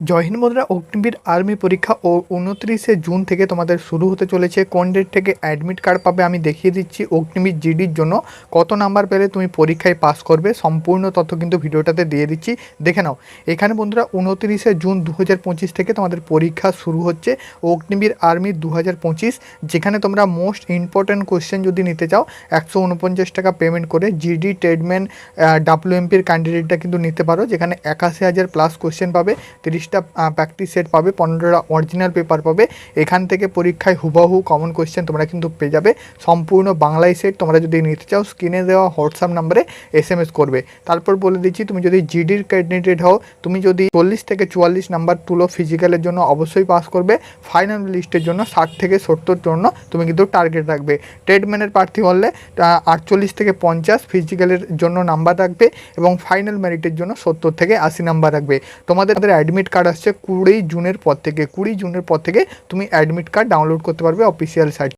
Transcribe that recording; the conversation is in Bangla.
জয় হিন্দ বন্ধুরা, অগ্নিবীর আর্মি পরীক্ষা ও 29শে জুন থেকে তোমাদের শুরু হতে চলেছে। কোন ডেট থেকে অ্যাডমিট কার্ড পাবে আমি দেখিয়ে দিচ্ছি। অগ্নিবীর জিডির জন্য কত নাম্বার পেলে তুমি পরীক্ষায় পাস করবে সম্পূর্ণ তথ্য কিন্তু ভিডিওটাতে দিয়ে দিচ্ছি, দেখে নাও। এখানে বন্ধুরা 29শে জুন 2025 থেকে তোমাদের পরীক্ষা শুরু হচ্ছে অগ্নিবীর আর্মি 2025, যেখানে তোমরা মোস্ট ইম্পর্ট্যান্ট কোয়েশ্চেন যদি নিতে চাও 149 টাকা পেমেন্ট করে জিডি ট্রেডম্যান ডাব্লিউএমপির ক্যান্ডিডেটটা কিন্তু নিতে পারো, যেখানে 81,000 প্লাস কোয়েশ্চেন পাবে, 30টা প্র্যাকটিস সেট পাবে, 15টা অরিজিনাল পেপার পাবে। এখান থেকে পরীক্ষায় হুবহু কমন কোয়েশ্চেন তোমরা কিন্তু পেয়ে যাবে। সম্পূর্ণ বাংলায় সেট তোমরা যদি নিতে চাও স্ক্রিনে দেওয়া হোয়াটসঅ্যাপ নাম্বারে SMS করবে। তারপর বলে দিচ্ছি, তুমি যদি জিডির ক্যান্ডিডেট হও, তুমি যদি 40 থেকে 44 নাম্বার তুলো ফিজিক্যালের জন্য অবশ্যই পাস করবে। ফাইনাল লিস্টের জন্য 60 থেকে 70 জন্য তুমি কিন্তু টার্গেট রাখবে। ট্রেডম্যানের প্রার্থী হলে 48 থেকে 50 ফিজিক্যালের জন্য নাম্বার রাখবে এবং ফাইনাল মেরিটের জন্য 70 থেকে 80 নাম্বার রাখবে। তোমাদের অ্যাডমিট কার্ড আসছে 20 জুনের পর থেকে। 20 জুনের পর থেকে তুমি অ্যাডমিট কার্ড ডাউনলোড করতে পারবে অফিসিয়াল সাইট।